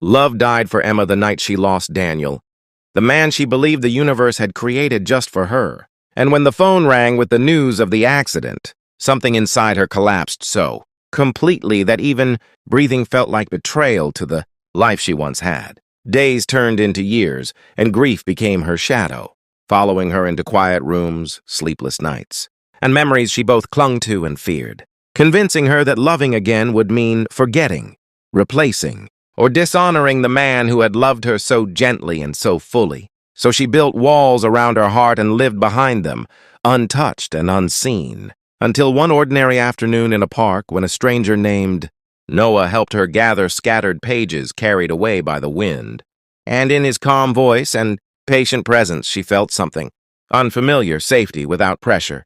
Love died for Emma the night she lost Daniel, the man she believed the universe had created just for her. And when the phone rang with the news of the accident, something inside her collapsed so completely that even breathing felt like betrayal to the life she once had. Days turned into years, and grief became her shadow, following her into quiet rooms, sleepless nights, and memories she both clung to and feared, convincing her that loving again would mean forgetting, replacing, or dishonoring the man who had loved her so gently and so fully. So she built walls around her heart and lived behind them, untouched and unseen, until one ordinary afternoon in a park when a stranger named Noah helped her gather scattered pages carried away by the wind. And in his calm voice and patient presence she felt something unfamiliar: safety without pressure,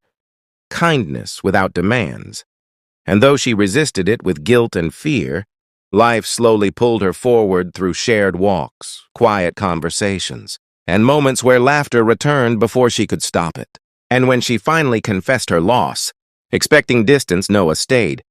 kindness without demands. And though she resisted it with guilt and fear, life slowly pulled her forward through shared walks, quiet conversations, and moments where laughter returned before she could stop it. And when she finally confessed her loss, expecting distance, Noah stayed,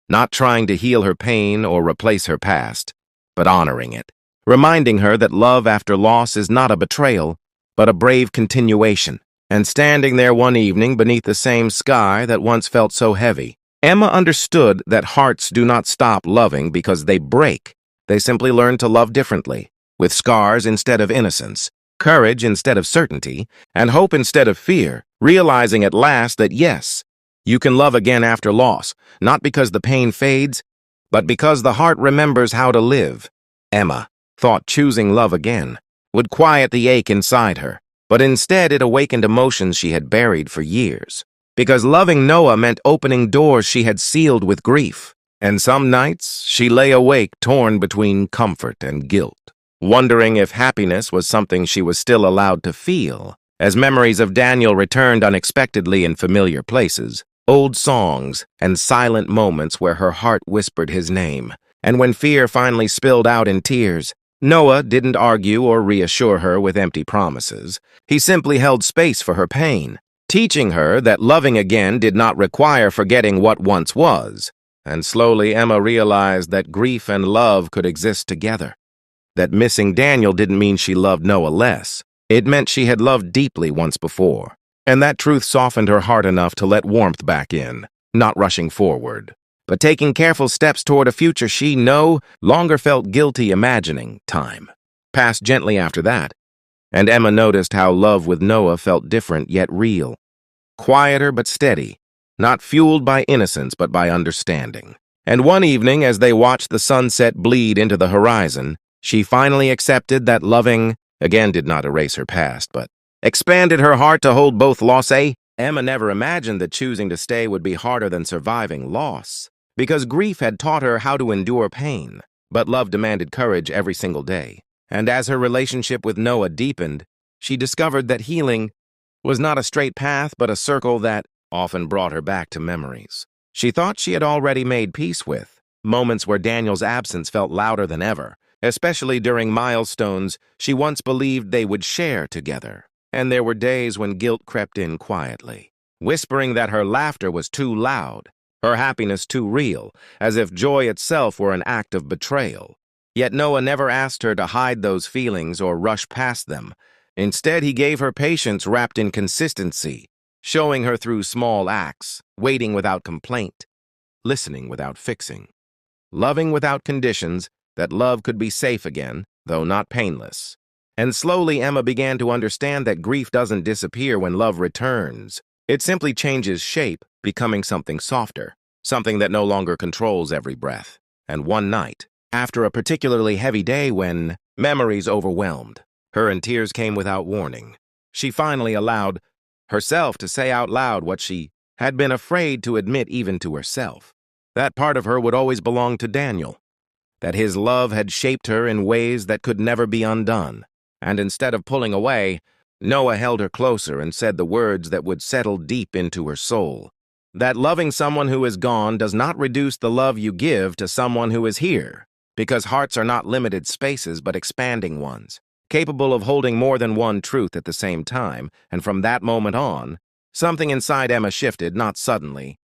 not trying to heal her pain or replace her past, but honoring it, reminding her that love after loss is not a betrayal, but a brave continuation. And standing there one evening beneath the same sky that once felt so heavy, Emma understood that hearts do not stop loving because they break. They simply learn to love differently, with scars instead of innocence, courage instead of certainty, and hope instead of fear, realizing at last that yes, you can love again after loss, not because the pain fades, but because the heart remembers how to live. Emma thought choosing love again would quiet the ache inside her, but instead it awakened emotions she had buried for years. Because loving Noah meant opening doors she had sealed with grief. And some nights she lay awake torn between comfort and guilt, wondering if happiness was something she was still allowed to feel, as memories of Daniel returned unexpectedly in familiar places. Old songs and silent moments where her heart whispered his name. And when fear finally spilled out in tears, Noah didn't argue or reassure her with empty promises. He simply held space for her pain, teaching her that loving again did not require forgetting what once was. And slowly Emma realized that grief and love could exist together. That missing Daniel didn't mean she loved Noah less. It meant she had loved deeply once before. And that truth softened her heart enough to let warmth back in, not rushing forward, but taking careful steps toward a future she no longer felt guilty imagining. Time passed gently after that, and Emma noticed how love with Noah felt different yet real, quieter but steady, not fueled by innocence but by understanding. And one evening, as they watched the sunset bleed into the horizon, she finally accepted that loving again did not erase her past, but expanded her heart to hold both loss. Emma never imagined that choosing to stay would be harder than surviving loss, because grief had taught her how to endure pain, but love demanded courage every single day. And as her relationship with Noah deepened, she discovered that healing was not a straight path, but a circle that often brought her back to memories she thought she had already made peace with, moments where Daniel's absence felt louder than ever, especially during milestones she once believed they would share together. And there were days when guilt crept in quietly, whispering that her laughter was too loud, her happiness too real, as if joy itself were an act of betrayal. Yet Noah never asked her to hide those feelings or rush past them. Instead, he gave her patience wrapped in consistency, showing her through small acts, waiting without complaint, listening without fixing, loving without conditions, that love could be safe again, though not painless. And slowly Emma began to understand that grief doesn't disappear when love returns. It simply changes shape, becoming something softer, something that no longer controls every breath. And one night, after a particularly heavy day when memories overwhelmed her and tears came without warning, she finally allowed herself to say out loud what she had been afraid to admit even to herself. That part of her would always belong to Daniel, that his love had shaped her in ways that could never be undone. And instead of pulling away, Noah held her closer and said the words that would settle deep into her soul. That loving someone who is gone does not reduce the love you give to someone who is here, because hearts are not limited spaces but expanding ones, capable of holding more than one truth at the same time. And from that moment on, something inside Emma shifted, not suddenly,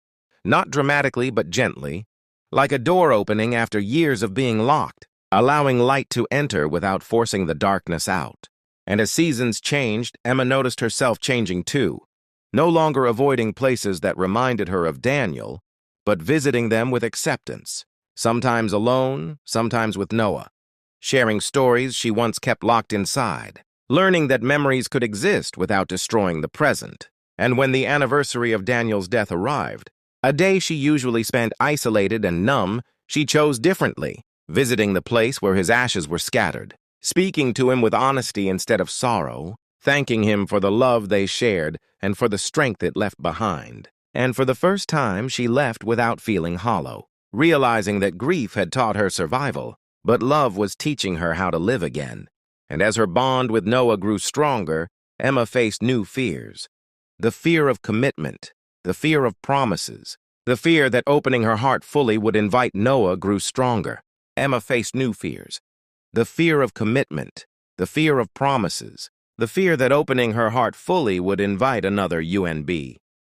not dramatically but gently, like a door opening after years of being locked. allowing light to enter without forcing the darkness out. And as seasons changed, Emma noticed herself changing too, no longer avoiding places that reminded her of Daniel, but visiting them with acceptance, sometimes alone, sometimes with Noah, sharing stories she once kept locked inside, learning that memories could exist without destroying the present. And when the anniversary of Daniel's death arrived, a day she usually spent isolated and numb, she chose differently, visiting the place where his ashes were scattered, speaking to him with honesty instead of sorrow, thanking him for the love they shared and for the strength it left behind. And for the first time, she left without feeling hollow, realizing that grief had taught her survival, but love was teaching her how to live again. And as her bond with Noah grew stronger, Emma faced new fears. The fear of commitment, the fear of promises, the fear that opening her heart fully would invite Noah grew stronger. Emma faced new fears. The fear of commitment, the fear of promises, the fear that opening her heart fully would invite another UNB.